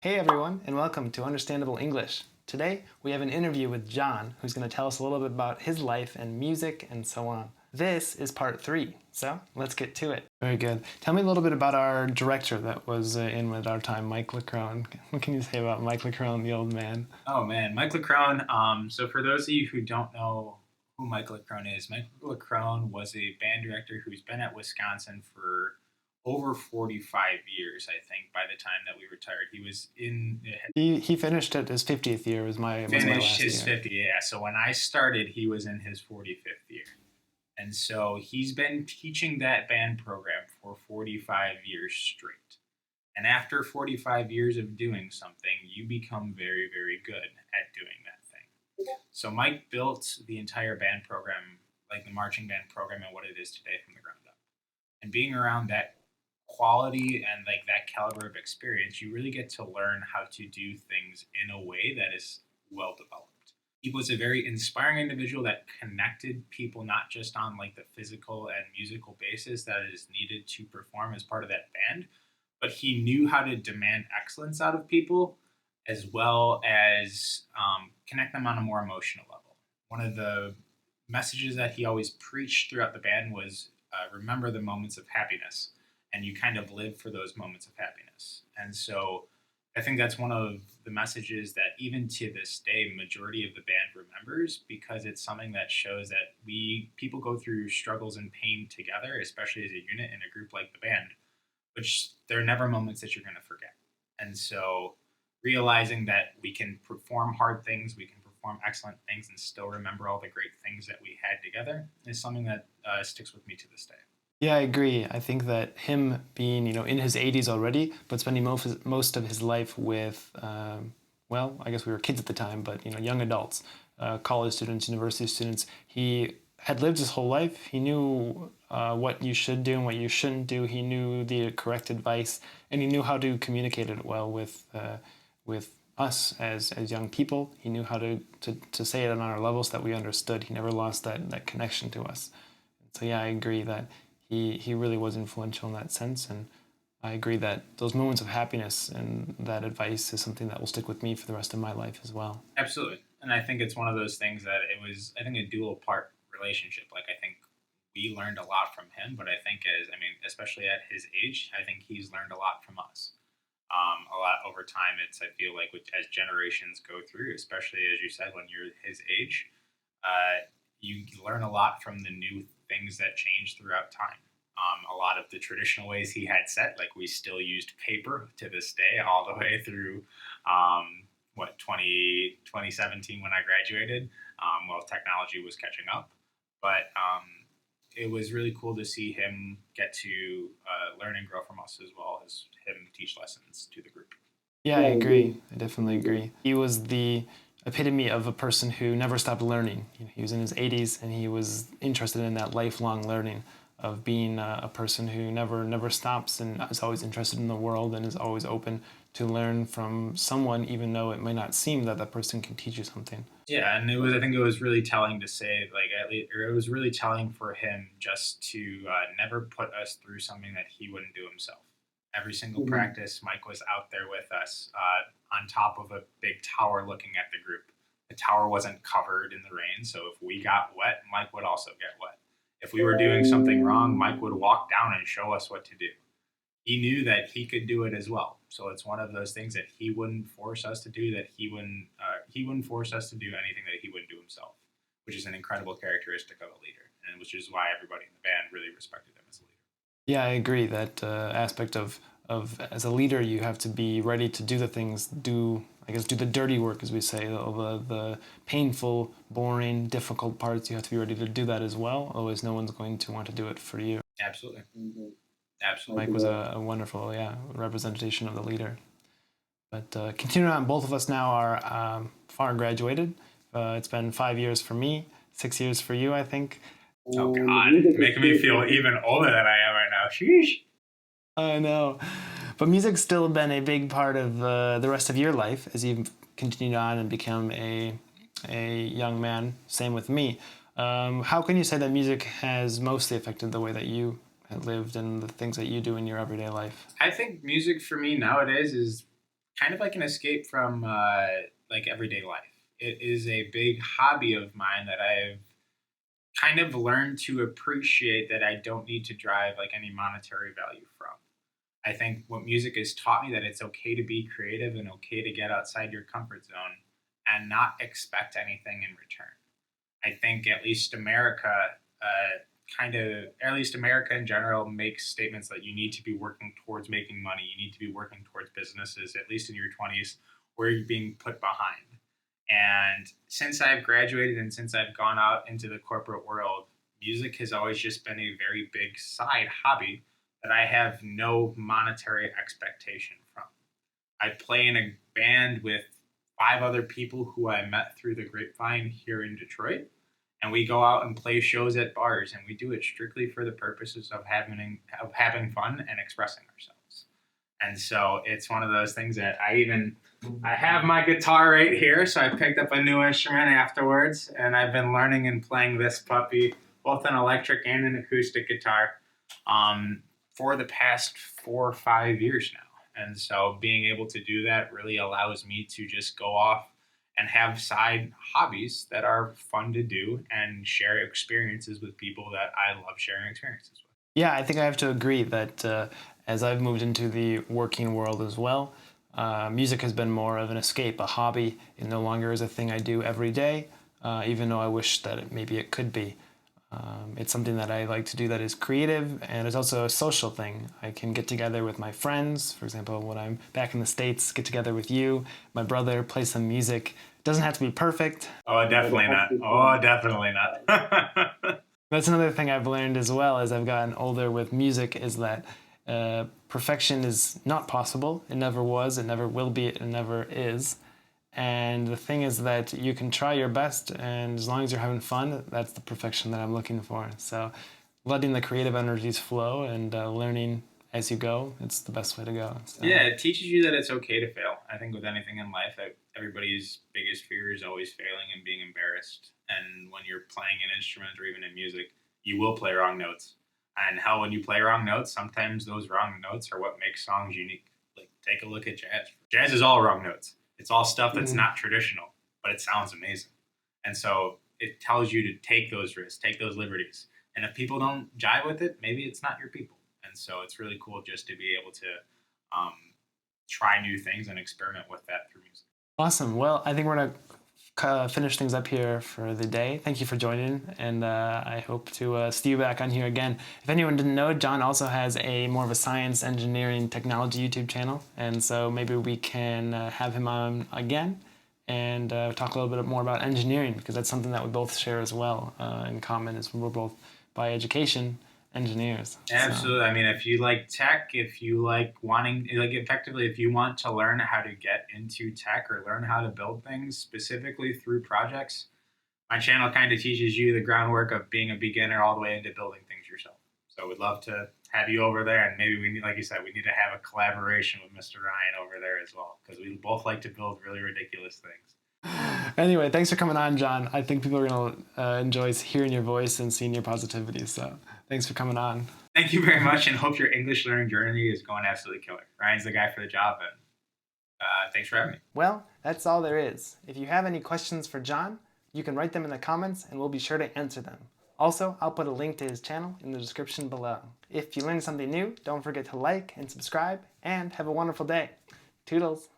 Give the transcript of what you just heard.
Hey everyone, and welcome to Understandable English. Today we have an interview with John, who's going to tell us a little bit about his life and music and so on. This is part 3, so let's get to it. Very good. Tell me a little bit about our director that was in with our time, Mike Leckrone. What can you say about Mike Leckrone, the old man? Oh man, Mike Leckrone. So for those of you who don't know who Mike Leckrone is, Mike Leckrone was a band director who's been at Wisconsin for over 45 years, I think, by the time that we retired. He was in He finished at his 50th year was my finished last his year. 50th. Yeah, so when I started, he was in his 45th year. And so he's been teaching that band program for 45 years straight. And after 45 years of doing something, you become very, very good at doing that thing. So Mike built the entire band program, like the marching band program and what it is today from the ground up. And being around that quality and like that caliber of experience, you really get to learn how to do things in a way that is well developed. He was a very inspiring individual that connected people not just on like the physical and musical basis that is needed to perform as part of that band, but he knew how to demand excellence out of people as well as connect them on a more emotional level. One of the messages that he always preached throughout the band was remember the moments of happiness, and you kind of live for those moments of happiness. And so I think that's one of the messages that even to this day, majority of the band remembers because it's something that shows that we people go through struggles and pain together, especially as a unit in a group like the band, which there are never moments that you're going to forget. And so realizing that we can perform hard things, we can perform excellent things, and still remember all the great things that we had together is something that sticks with me to this day. Yeah, I agree. I think that him being, in his 80s already, but spending most of his life with, well, I guess we were kids at the time, but, young adults, college students, university students, he had lived his whole life. He knew what you should do and what you shouldn't do. He knew the correct advice, and he knew how to communicate it well with us as young people. He knew how to say it on our levels that we understood. He never lost that connection to us. So yeah, I agree that he really was influential in that sense, and I agree that those moments of happiness and that advice is something that will stick with me for the rest of my life as well. Absolutely. And I think it's one of those things that it was, I think, a dual part relationship. Like, I think we learned a lot from him, but I think, especially at his age, I think he's learned a lot from us. A lot over time. It's, I feel like, as generations go through, especially as you said, when you're his age, you learn a lot from the new things that change throughout time. A lot of the traditional ways he had set, like we still used paper to this day, all the way through what 2017 when I graduated. Well, technology was catching up, but it was really cool to see him get to learn and grow from us as well as him teach lessons to the group. Yeah, I agree. I definitely agree. He was the epitome of a person who never stopped learning. He was in his 80s and he was interested in that lifelong learning of being a person who never stops and is always interested in the world and is always open to learn from someone, even though it may not seem that that person can teach you something. Yeah, and it was. I think it was really telling to say, like, at least, or it was really telling for him just to never put us through something that he wouldn't do himself. Every single practice, Mike was out there with us on top of a big tower, looking at the group. The tower wasn't covered in the rain, so if we got wet, Mike would also get wet. If we were doing something wrong, Mike would walk down and show us what to do. He knew that he could do it as well. So it's one of those things that he wouldn't force us to do. That he wouldn't force us to do anything that he wouldn't do himself, which is an incredible characteristic of a leader, and which is why everybody in the band really respected him as a leader. Yeah, I agree that aspect of as a leader, you have to be ready to do the things, do the dirty work, as we say, the painful, boring, difficult parts. You have to be ready to do that as well. Otherwise, no one's going to want to do it for you. Absolutely, absolutely. Mike was a wonderful, yeah, representation of the leader. But continuing on, both of us now are far graduated. It's been 5 years for me, 6 years for you, I think. Oh God, making me feel even older than I am right now. Sheesh. I know. But music's still been a big part of the rest of your life as you've continued on and become a young man. Same with me. How can you say that music has mostly affected the way that you have lived and the things that you do in your everyday life? I think music for me nowadays is kind of like an escape from like everyday life. It is a big hobby of mine that I've kind of learned to appreciate that I don't need to drive like any monetary value from. I think what music has taught me that it's okay to be creative and okay to get outside your comfort zone and not expect anything in return. I think at least America, at least America in general, makes statements that you need to be working towards making money. You need to be working towards businesses, at least in your 20s, where you're being put behind. And since I've graduated and since I've gone out into the corporate world, music has always just been a very big side hobby that I have no monetary expectation from. I play in a band with 5 other people who I met through the grapevine here in Detroit. And we go out and play shows at bars, and we do it strictly for the purposes of having fun and expressing ourselves. And so it's one of those things that I have my guitar right here, so I picked up a new instrument afterwards, and I've been learning and playing this puppy, both an electric and an acoustic guitar, for the past 4 or 5 years now. And so being able to do that really allows me to just go off and have side hobbies that are fun to do and share experiences with people that I love sharing experiences with. Yeah, I think I have to agree that as I've moved into the working world as well, music has been more of an escape, a hobby. It no longer is a thing I do every day, even though I wish that maybe it could be. It's something that I like to do that is creative, and it's also a social thing. I can get together with my friends. For example, when I'm back in the States, get together with you, my brother, play some music. It doesn't have to be perfect. Oh, definitely not. Oh, definitely not. That's another thing I've learned as well as I've gotten older with music is that perfection is not possible. It never was, it never will be, it never is. And the thing is that you can try your best, and as long as you're having fun, that's the perfection that I'm looking for. So letting the creative energies flow and learning as you go, it's the best way to go. So. Yeah, it teaches you that it's okay to fail. I think with anything in life, everybody's biggest fear is always failing and being embarrassed. And when you're playing an instrument or even in music, you will play wrong notes. And how when you play wrong notes, sometimes those wrong notes are what makes songs unique. Like take a look at jazz. Jazz is all wrong notes. It's all stuff that's not traditional, but it sounds amazing. And so it tells you to take those risks, take those liberties. And if people don't jive with it, maybe it's not your people. And so it's really cool just to be able to um, try new things and experiment with that through music. Awesome. Well, I think we're going to finish things up here for the day. Thank you for joining, and I hope to see you back on here again. If anyone didn't know, John also has a more of a science, engineering, technology YouTube channel, and so maybe we can have him on again and talk a little bit more about engineering, because that's something that we both share as well in common, is we're both by education engineers. Absolutely. So. I mean, if you like tech, if you like effectively, if you want to learn how to get into tech or learn how to build things specifically through projects, my channel kind of teaches you the groundwork of being a beginner all the way into building things yourself. So we'd love to have you over there, and maybe we need, like you said, we need to have a collaboration with Mr. Ryan over there as well, because we both like to build really ridiculous things. Anyway, thanks for coming on, John. I think people are going to enjoy hearing your voice and seeing your positivity. So thanks for coming on. Thank you very much, and hope your English learning journey is going absolutely killer. Ryan's the guy for the job, and thanks for having me. Well, that's all there is. If you have any questions for John, you can write them in the comments, and we'll be sure to answer them. Also, I'll put a link to his channel in the description below. If you learned something new, don't forget to like and subscribe, and have a wonderful day. Toodles!